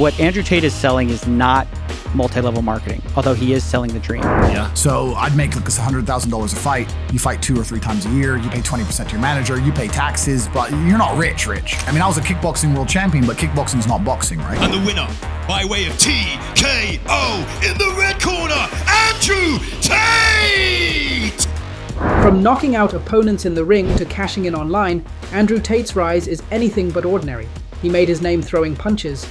What Andrew Tate is selling is not multi-level marketing, although he is selling the dream. Yeah. So I'd make like $100,000 a fight. You fight 2 or 3 times a year. You pay 20% to your manager. You pay taxes, but you're not rich. I mean, I was a kickboxing world champion, but kickboxing is not boxing, right? And the winner, by way of TKO in the red corner, Andrew Tate! From knocking out opponents in the ring to cashing in online, Andrew Tate's rise is anything but ordinary. He made his name throwing punches.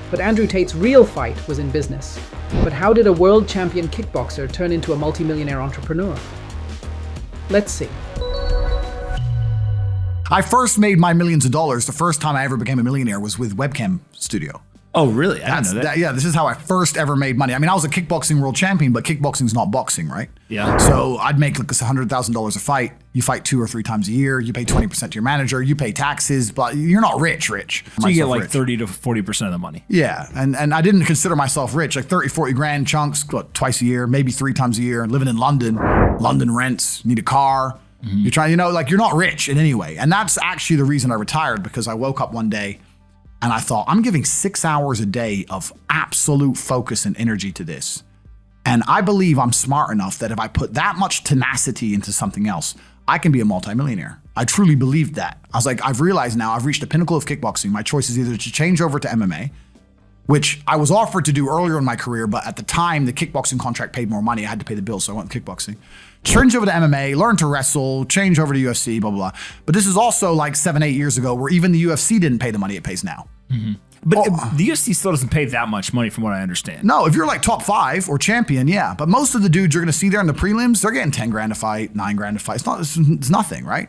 But Andrew Tate's real fight was in business. But how did a world champion kickboxer turn into a multi-millionaire entrepreneur? Let's see. I first made my millions of dollars. The first time I ever became a millionaire was with Webcam Studio. Oh, really? I didn't know that. Yeah, this is how I first ever made money. I mean, I was a kickboxing world champion, but kickboxing's not boxing, right? Yeah. So I'd make like $100,000 a fight. You fight 2 or 3 times a year. You pay 20% to your manager. You pay taxes, but you're not rich. So you get like 30 to 40% of the money. Yeah, and I didn't consider myself rich. Like 30, 40 grand chunks, what, twice a year, maybe 3 times a year. Living in London, London rents, need a car. You're trying, like you're not rich in any way. And that's actually the reason I retired, because I woke up one day and I thought, I'm giving 6 hours a day of absolute focus and energy to this. And I believe I'm smart enough that if I put that much tenacity into something else, I can be a multimillionaire. I truly believed that. I was like, I've realized now I've reached the pinnacle of kickboxing. My choice is either to change over to MMA, which I was offered to do earlier in my career, but at the time the kickboxing contract paid more money. I had to pay the bills, so I went kickboxing. Change over to MMA, learn to wrestle, change over to UFC, blah, blah, blah. But this is also like 7, 8 years ago where even the UFC didn't pay the money it pays now. But the UFC still doesn't pay that much money from what I understand. No, if you're like top 5 or champion, yeah. But most of the dudes you're going to see there in the prelims, they're getting 10 grand a fight, 9 grand a fight. It's nothing, right?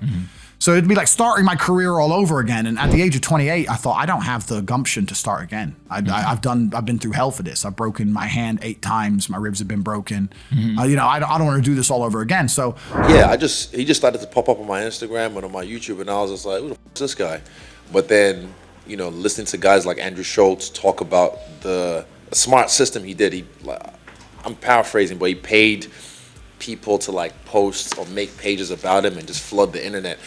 So it'd be like starting my career all over again. And at the age of 28, I thought, I don't have the gumption to start again. I've been through hell for this. I've broken my hand 8 times. My ribs have been broken. I don't want to do this all over again. So yeah, he just started to pop up on my Instagram and on my YouTube, and I was just like, who the f is this guy? But then, listening to guys like Andrew Schultz talk about the smart system he did. I'm paraphrasing, but he paid people to like post or make pages about him and just flood the internet.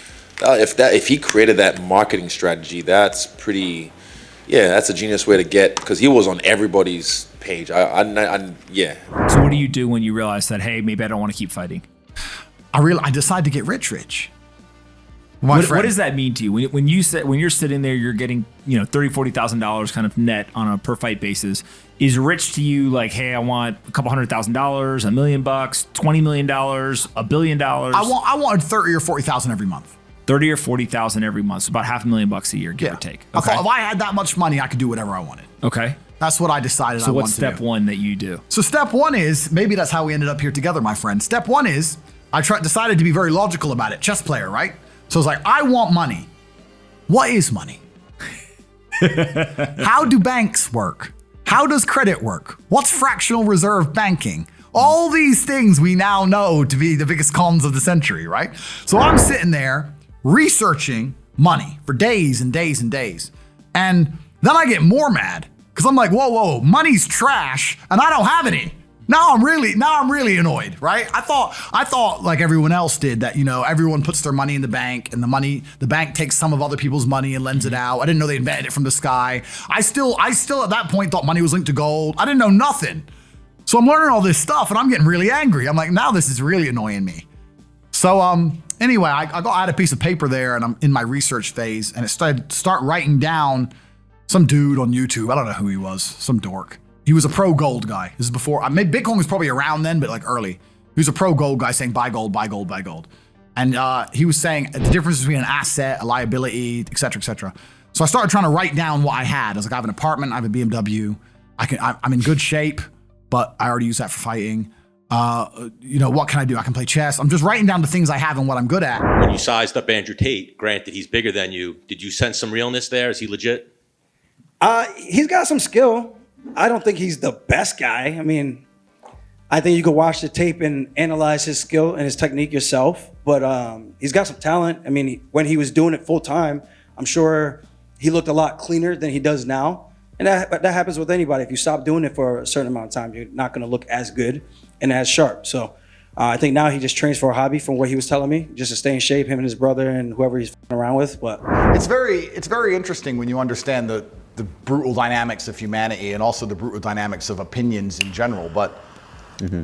If he created that marketing strategy, that's that's a genius way to get, because he was on everybody's page. Yeah. So what do you do when you realize that, hey, maybe I don't want to keep fighting? I decided to get rich. What does that mean to you? When you're sitting there, you're getting $30,000, $40,000 kind of net on a per fight basis. Is rich to you like, hey, I want a couple $100,000, $1 million, $20 million, $1 billion? I wanted 30 or 40,000 every month. 30 or 40,000 every month, so about $500,000 a year, give or take. I thought if I had that much money, I could do whatever I wanted. Okay. That's what I decided I wanted to do. So what's step 1 that you do? So step 1 is, maybe that's how we ended up here together, my friend. Step 1 is, decided to be very logical about it. Chess player, right? So it's like, I want money. What is money? How do banks work? How does credit work? What's fractional reserve banking? All these things we now know to be the biggest cons of the century, right? So I'm sitting there researching money for days and days and days. And then I get more mad because I'm like, whoa, money's trash and I don't have any. Now I'm really annoyed, right? I thought like everyone else did that, everyone puts their money in the bank and the bank takes some of other people's money and lends it out. I didn't know they invented it from the sky. I still at that point thought money was linked to gold. I didn't know nothing. So I'm learning all this stuff and I'm getting really angry. I'm like, now this is really annoying me. So anyway, I had a piece of paper there and I'm in my research phase, and it start writing down some dude on YouTube. I don't know who he was, some dork. He was a pro gold guy. This is before, Bitcoin was probably around then, but like early. He was a pro gold guy saying buy gold, buy gold, buy gold. And he was saying the difference between an asset, a liability, et cetera, et cetera. So I started trying to write down what I had. I was like, I have an apartment, I have a BMW. I'm in good shape, but I already use that for fighting. What can I do? I can play chess. I'm just writing down the things I have and what I'm good at. When you sized up Andrew Tate, granted he's bigger than you, did you sense some realness there? Is he legit? He's got some skill. I don't think he's the best guy. I mean, I think you could watch the tape and analyze his skill and his technique yourself, but he's got some talent. I mean, when he was doing it full time, I'm sure he looked a lot cleaner than he does now. And that happens with anybody. If you stop doing it for a certain amount of time, you're not going to look as good and as sharp. So I think now he just trains for a hobby, from what he was telling me, just to stay in shape, him and his brother and whoever he's around with. But it's very interesting when you understand the brutal dynamics of humanity and also the brutal dynamics of opinions in general. But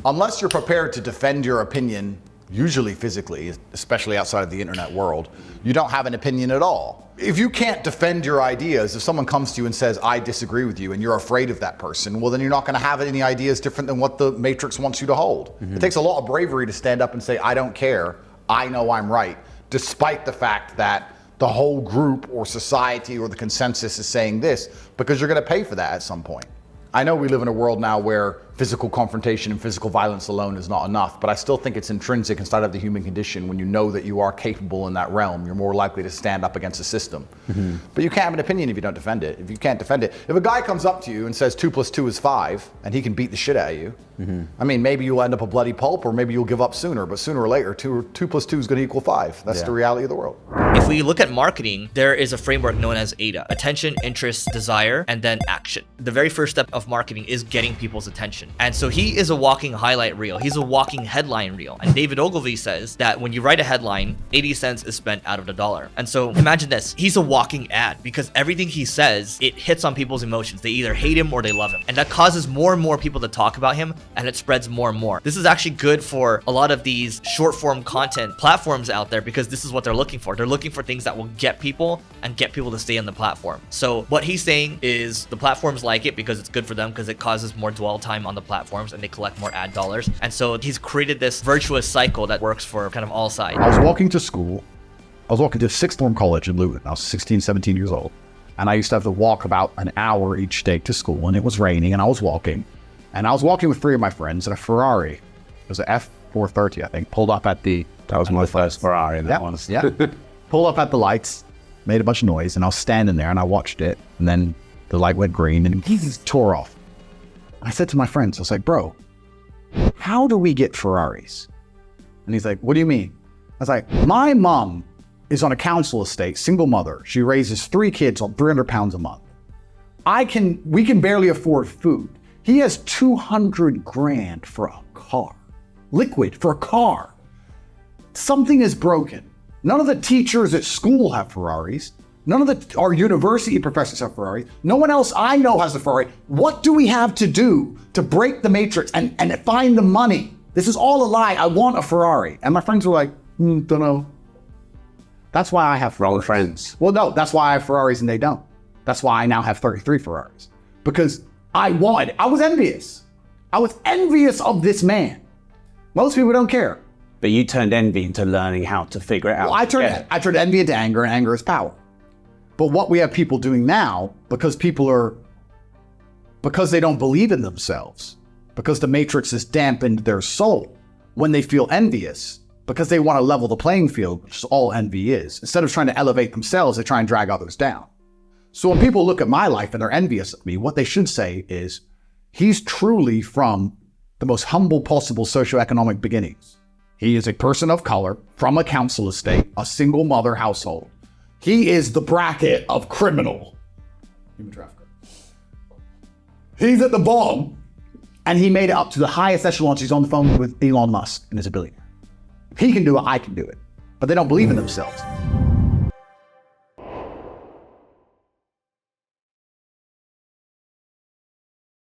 unless you're prepared to defend your opinion, usually physically, especially outside of the internet world, you don't have an opinion at all. If you can't defend your ideas, if someone comes to you and says, I disagree with you, and you're afraid of that person, well, then you're not going to have any ideas different than what the Matrix wants you to hold. It takes a lot of bravery to stand up and say, I don't care, I know I'm right, despite the fact that the whole group or society or the consensus is saying this, because you're going to pay for that at some point. I know we live in a world now where physical confrontation and physical violence alone is not enough, but I still think it's intrinsic inside of the human condition. When you know that you are capable in that realm, you're more likely to stand up against the system. But you can't have an opinion if you don't defend it. If you can't defend it, if a guy comes up to you and says 2 + 2 is 5, and he can beat the shit out of you, I mean, maybe you'll end up a bloody pulp, or maybe you'll give up sooner, but sooner or later, 2 + 2 is going to equal 5. That's the reality of the world. If we look at marketing, there is a framework known as AIDA: attention, interest, desire, and then action. The very first step of marketing is getting people's attention. And so he is a walking highlight reel. He's a walking headline reel. And David Ogilvy says that when you write a headline, 80 cents is spent out of the dollar. And so imagine this, he's a walking ad, because everything he says, it hits on people's emotions. They either hate him or they love him. And that causes more and more people to talk about him, and it spreads more and more. This is actually good for a lot of these short form content platforms out there, because this is what they're looking for. They're looking for things that will get people and get people to stay on the platform. So what he's saying is the platforms like it because it's good for them, because it causes more dwell time on the platforms and they collect more ad dollars. And so he's created this virtuous cycle that works for kind of all sides. I was walking to school. I was walking to sixth form college in Luton. I was 16, 17 years old. And I used to have to walk about an hour each day to school, and it was raining, and I was walking. And I was walking with 3 of my friends in a Ferrari. It was an F430, I think, pulled up at the... That was my first Ferrari, that one. Yeah. Pulled up at the lights, made a bunch of noise, and I was standing there, and I watched it, and then the light went green, and he just tore off. I said to my friends, I was like, bro, how do we get Ferraris? And he's like, what do you mean? I was like, my mom is on a council estate, single mother. She raises 3 kids on 300 pounds a month. We can barely afford food. He has 200 grand for a car, liquid for a car. Something is broken. None of the teachers at school have Ferraris. None of our university professors have Ferraris. No one else I know has a Ferrari. What do we have to do to break the matrix and find the money? This is all a lie. I want a Ferrari. And my friends were like, don't know. That's why I have Wrong friends. Well, no, that's why I have Ferraris and they don't. That's why I now have 33 Ferraris. Because I was envious. I was envious of this man. Most people don't care. But you turned envy into learning how to figure it out. Well, I turned envy into anger, and anger is power. But what we have people doing now, because they don't believe in themselves, because the matrix has dampened their soul, when they feel envious, because they want to level the playing field, which is all envy is. Instead of trying to elevate themselves, they try and drag others down. So when people look at my life and they're envious of me, what they should say is, he's truly from the most humble possible socioeconomic beginnings. He is a person of color from a council estate, a single mother household. He is the bracket of criminal. Human trafficker. He's at the bottom, and he made it up to the highest echelons. He's on the phone with Elon Musk and is a billionaire. If he can do it, I can do it. But they don't believe in themselves.